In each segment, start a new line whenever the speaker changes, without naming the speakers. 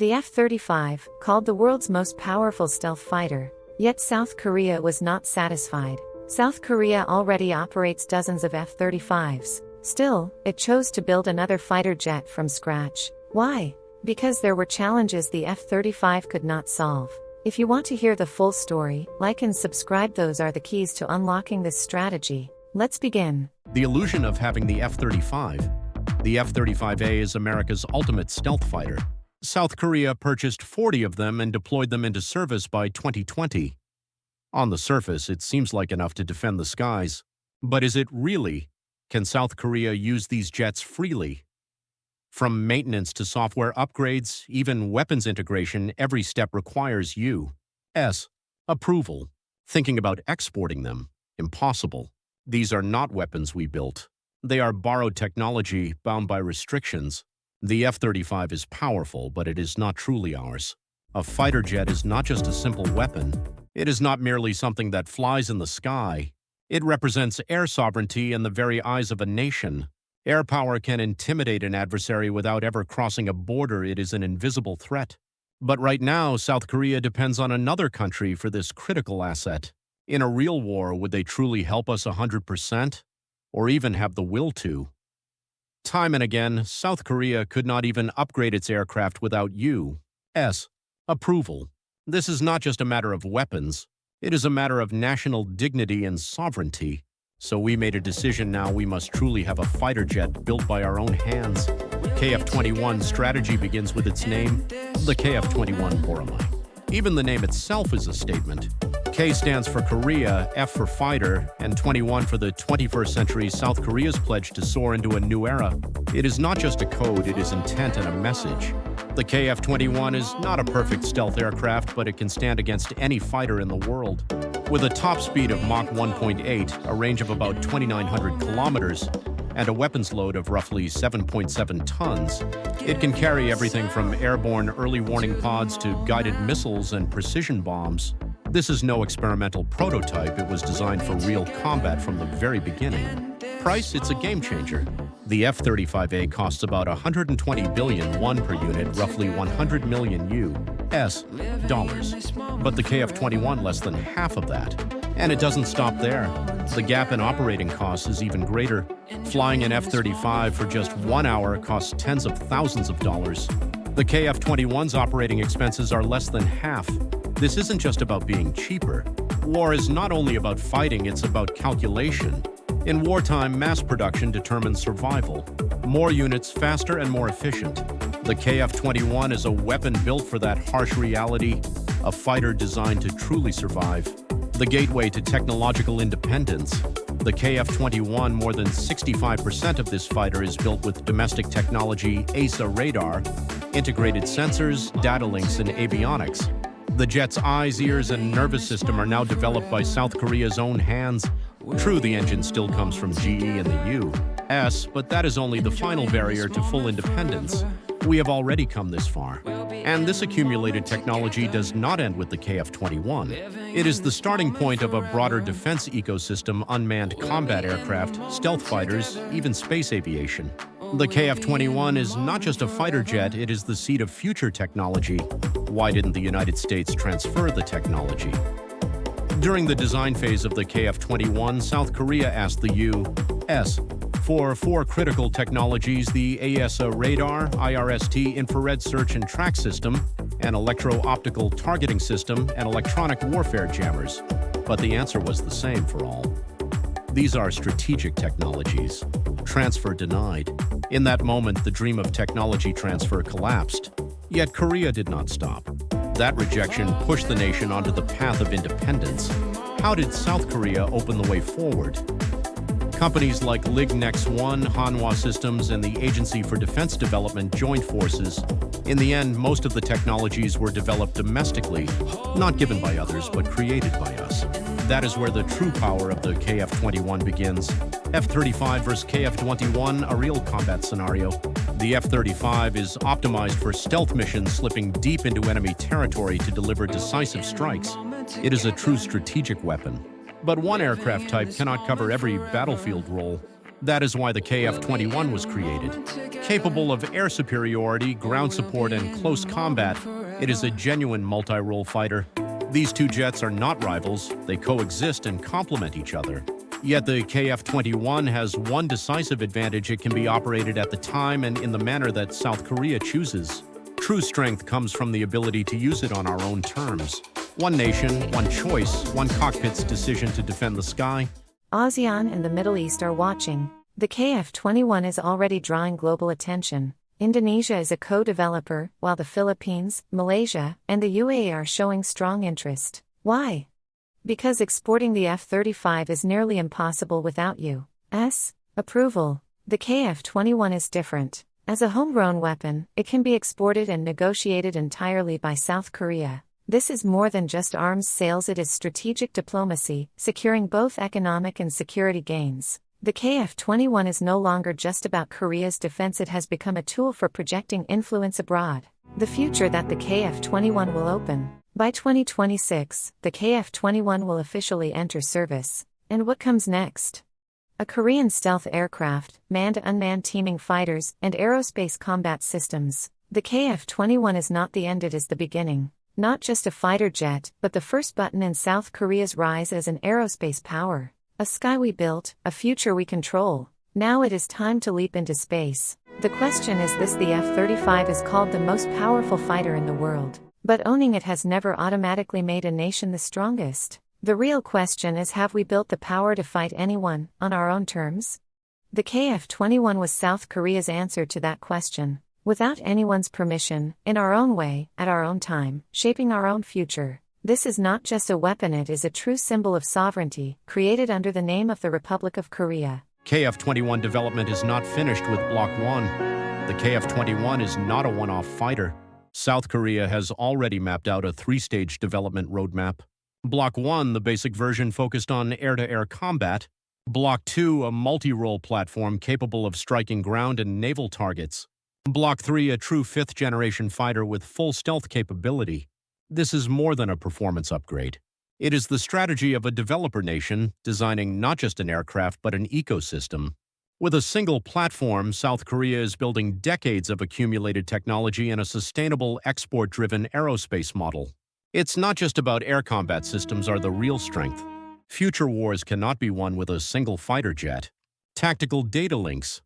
The F-35, called the world's most powerful stealth fighter, yet South Korea was not satisfied. South Korea already operates dozens of F-35s. Still, it chose to build another fighter jet from scratch. Why? Because there were challenges the F-35 could not solve. If you want to hear the full story, like and subscribe. Those are the keys to unlocking this strategy. Let's begin.
The illusion of having the F-35. The F-35A is America's ultimate stealth fighter. South Korea purchased 40 of them and deployed them into service by 2020. On the surface, it seems like enough to defend the skies. But is it really? Can South Korea use these jets freely? From maintenance to software upgrades, even weapons integration, every step requires U.S. approval. Thinking about exporting them? Impossible. These are not weapons we built. They are borrowed technology bound by restrictions. The F-35 is powerful, but it is not truly ours. A fighter jet is not just a simple weapon. It is not merely something that flies in the sky. It represents air sovereignty in the very eyes of a nation. Air power can intimidate an adversary without ever crossing a border. It is an invisible threat. But right now, South Korea depends on another country for this critical asset. In a real war, would they truly help us 100%? Or even have the will to? Time and again, South Korea could not even upgrade its aircraft without U.S. approval. This is not just a matter of weapons. It is a matter of national dignity and sovereignty. So we made a decision now. We must truly have a fighter jet built by our own hands. KF-21 strategy begins with its name, the KF-21 Boramae. Even the name itself is a statement. K stands for Korea, F for fighter, and 21 for the 21st century. South Korea's pledge to soar into a new era. It is not just a code, it is intent and a message. The KF-21 is not a perfect stealth aircraft, but it can stand against any fighter in the world. With a top speed of Mach 1.8, a range of about 2,900 kilometers, and a weapons load of roughly 7.7 tons, it can carry everything from airborne early warning pods to guided missiles and precision bombs. This is no experimental prototype. It was designed for real combat from the very beginning. Price, it's a game changer. The F-35A costs about $120 billion per unit, roughly $100 million U.S. dollars. But the KF-21 less than half of that. And it doesn't stop there. The gap in operating costs is even greater. Flying an F-35 for just 1 hour costs tens of thousands of dollars. The KF-21's operating expenses are less than half. This isn't just about being cheaper. War is not only about fighting, it's about calculation. In wartime, mass production determines survival. More units, faster and more efficient. The KF-21 is a weapon built for that harsh reality, a fighter designed to truly survive. The gateway to technological independence. The KF-21, more than 65% of this fighter is built with domestic technology, AESA radar, integrated sensors, data links, and avionics. The jet's eyes, ears, and nervous system are now developed by South Korea's own hands. True, the engine still comes from GE and the U.S., but that is only the final barrier to full independence. We have already come this far. And this accumulated technology does not end with the KF-21. It is the starting point of a broader defense ecosystem: unmanned combat aircraft, stealth fighters, even space aviation. The KF-21 is not just a fighter jet, it is the seed of future technology. Why didn't the United States transfer the technology? During the design phase of the KF-21, South Korea asked the U.S. for 4 critical technologies: the AESA radar, IRST infrared search and track system, an electro-optical targeting system, and electronic warfare jammers. But the answer was the same for all. These are strategic technologies. Transfer denied. In that moment, the dream of technology transfer collapsed. Yet Korea did not stop. That rejection pushed the nation onto the path of independence. How did South Korea open the way forward? Companies like Lignex-1, Hanwha Systems, and the Agency for Defense Development joined forces. In the end, most of the technologies were developed domestically, not given by others, but created by us. That is where the true power of the KF-21 begins. F-35 versus KF-21, a real combat scenario. The F-35 is optimized for stealth missions, slipping deep into enemy territory to deliver decisive strikes. It is a true strategic weapon. But one aircraft type cannot cover every battlefield role. That is why the KF-21 was created. Capable of air superiority, ground support, and close combat, it is a genuine multi-role fighter. These two jets are not rivals, they coexist and complement each other. Yet the KF-21 has one decisive advantage: it can be operated at the time and in the manner that South Korea chooses. True strength comes from the ability to use it on our own terms. One nation, one choice, one cockpit's decision to defend the sky.
ASEAN and the Middle East are watching. The KF-21 is already drawing global attention. Indonesia is a co-developer, while the Philippines, Malaysia, and the UAE are showing strong interest. Why? Because exporting the F-35 is nearly impossible without U.S. approval. The KF-21 is different. As a homegrown weapon, it can be exported and negotiated entirely by South Korea. This is more than just arms sales, it is strategic diplomacy, securing both economic and security gains. The KF-21 is no longer just about Korea's defense, it has become a tool for projecting influence abroad. The future that the KF-21 will open. By 2026, the KF-21 will officially enter service. And what comes next? A Korean stealth aircraft, manned-unmanned teaming fighters, and aerospace combat systems. The KF-21 is not the end, it is the beginning. Not just a fighter jet, but the first button in South Korea's rise as an aerospace power. A sky we built, a future we control. Now it is time to leap into space. The question is this: the F-35 is called the most powerful fighter in the world. But owning it has never automatically made a nation the strongest. The real question is, have we built the power to fight anyone, on our own terms? The KF-21 was South Korea's answer to that question. Without anyone's permission, in our own way, at our own time, shaping our own future. This is not just a weapon, it is a true symbol of sovereignty, created under the name of the Republic of Korea.
KF-21 development is not finished with Block 1. The KF-21 is not a one-off fighter. South Korea has already mapped out a three-stage development roadmap. Block 1, the basic version, focused on air-to-air combat. Block 2, a multi-role platform capable of striking ground and naval targets. Block 3, a true fifth-generation fighter with full stealth capability. This is more than a performance upgrade. It is the strategy of a developer nation, designing not just an aircraft but an ecosystem. With a single platform, South Korea is building decades of accumulated technology and a sustainable, export-driven aerospace model. It's not just about air combat systems are the real strength. Future wars cannot be won with a single fighter jet. Tactical data links,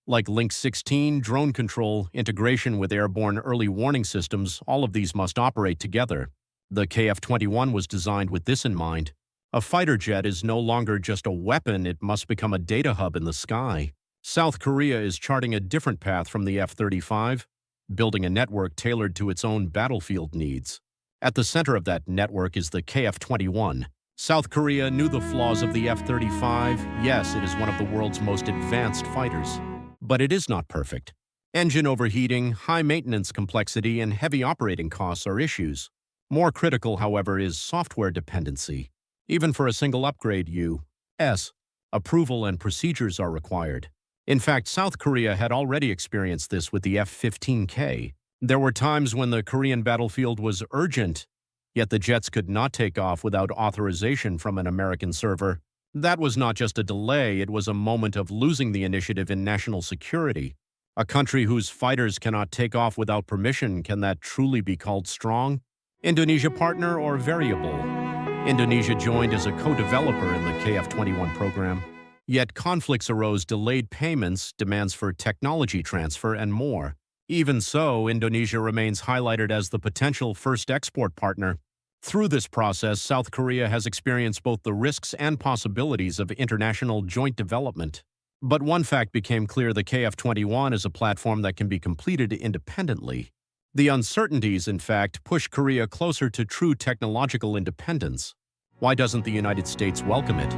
like Link 16, drone control, integration with airborne early warning systems, all of these must operate together. The KF-21 was designed with this in mind. A fighter jet is no longer just a weapon, it must become a data hub in the sky. South Korea is charting a different path from the F-35, building a network tailored to its own battlefield needs. At the center of that network is the KF-21. South Korea knew the flaws of the F-35. Yes, it is one of the world's most advanced fighters. But it is not perfect. Engine overheating, high maintenance complexity, and heavy operating costs are issues. More critical, however, is software dependency. Even for a single upgrade, U.S. approval and procedures are required. In fact, South Korea had already experienced this with the F-15K. There were times when the Korean battlefield was urgent, yet the jets could not take off without authorization from an American server. That was not just a delay, it was a moment of losing the initiative in national security. A country whose fighters cannot take off without permission, can that truly be called strong? Indonesia partner or variable? Indonesia joined as a co-developer in the KF-21 program. Yet conflicts arose, delayed payments, demands for technology transfer, and more. Even so, Indonesia remains highlighted as the potential first export partner. Through this process, South Korea has experienced both the risks and possibilities of international joint development. But one fact became clear: the KF-21 is a platform that can be completed independently. The uncertainties, in fact, push Korea closer to true technological independence. Why doesn't the United States welcome it?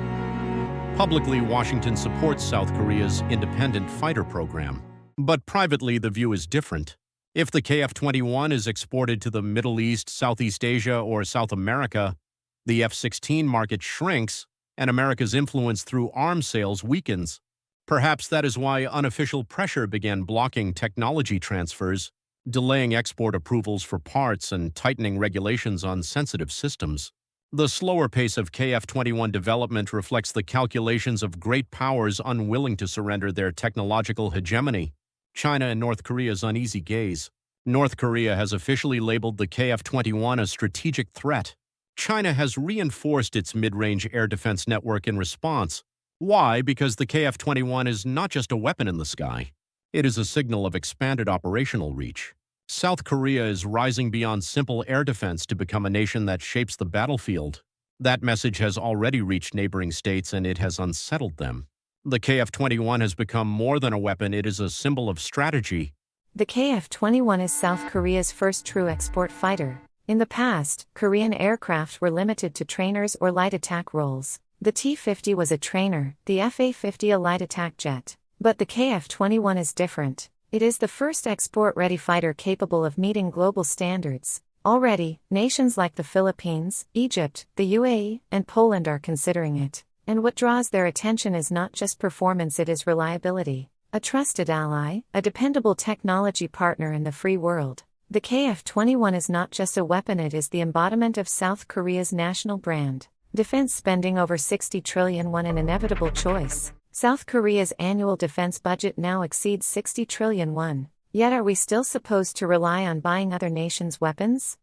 Publicly, Washington supports South Korea's independent fighter program. But privately, the view is different. If the KF-21 is exported to the Middle East, Southeast Asia, or South America, the F-16 market shrinks, and America's influence through arms sales weakens. Perhaps that is why unofficial pressure began blocking technology transfers, delaying export approvals for parts, and tightening regulations on sensitive systems. The slower pace of KF-21 development reflects the calculations of great powers unwilling to surrender their technological hegemony. China and North Korea's uneasy gaze. North Korea has officially labeled the KF-21 a strategic threat. China has reinforced its mid-range air defense network in response. Why? Because the KF-21 is not just a weapon in the sky. It is a signal of expanded operational reach. South Korea is rising beyond simple air defense to become a nation that shapes the battlefield. That message has already reached neighboring states, and it has unsettled them. The KF-21 has become more than a weapon, it is a symbol of strategy.
The KF-21 is South Korea's first true export fighter. In the past, Korean aircraft were limited to trainers or light attack roles. The T-50 was a trainer, the F-50 a light attack jet. But the KF-21 is different. It is the first export-ready fighter capable of meeting global standards. Already, nations like the Philippines, Egypt, the UAE, and Poland are considering it. And what draws their attention is not just performance, it is reliability. A trusted ally, a dependable technology partner in the free world. The KF-21 is not just a weapon, it is the embodiment of South Korea's national brand. Defense spending over 60 trillion won, an inevitable choice. South Korea's annual defense budget now exceeds 60 trillion won. Yet are we still supposed to rely on buying other nations' weapons?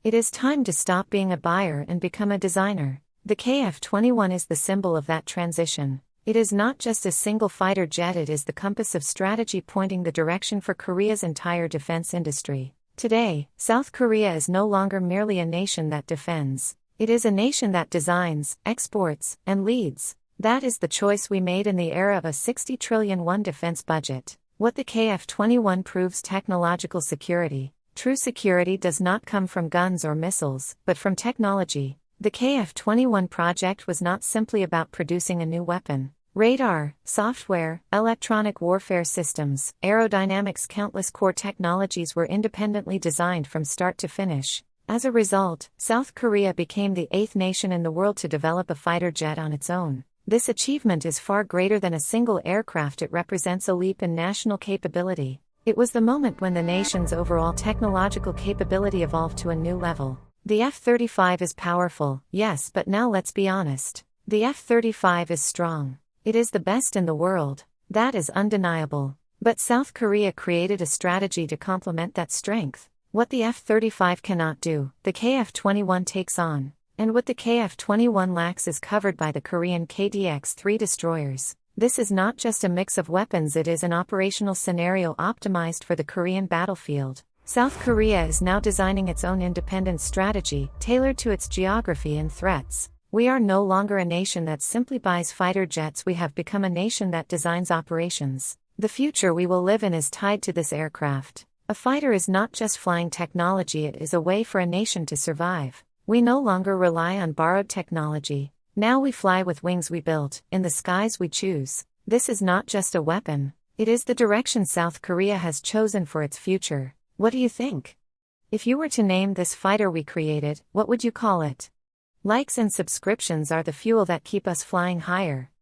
It is time to stop being a buyer and become a designer. The KF-21 is the symbol of that transition. It is not just a single fighter jet, it is the compass of strategy pointing the direction for Korea's entire defense industry. Today, South Korea is no longer merely a nation that defends. It is a nation that designs, exports, and leads. That is the choice we made in the era of a 60 trillion won defense budget. What the KF-21 proves: technological security. True security does not come from guns or missiles, but from technology. The KF-21 project was not simply about producing a new weapon. Radar, software, electronic warfare systems, aerodynamics, countless core technologies were independently designed from start to finish. As a result, South Korea became the 8th nation in the world to develop a fighter jet on its own. This achievement is far greater than a single aircraft, it represents a leap in national capability. It was the moment when the nation's overall technological capability evolved to a new level. The F-35 is powerful, yes, but now let's be honest. The F-35 is strong. It is the best in the world. That is undeniable. But South Korea created a strategy to complement that strength. What the F-35 cannot do, the KF-21 takes on. And what the KF-21 lacks is covered by the Korean KDX-3 destroyers. This is not just a mix of weapons, it is an operational scenario optimized for the Korean battlefield. South Korea is now designing its own independent strategy, tailored to its geography and threats. We are no longer a nation that simply buys fighter jets, we have become a nation that designs operations. The future we will live in is tied to this aircraft. A fighter is not just flying technology, it is a way for a nation to survive. We no longer rely on borrowed technology. Now we fly with wings we built, in the skies we choose. This is not just a weapon. It is the direction South Korea has chosen for its future. What do you think? If you were to name this fighter we created, what would you call it? Likes and subscriptions are the fuel that keep us flying higher.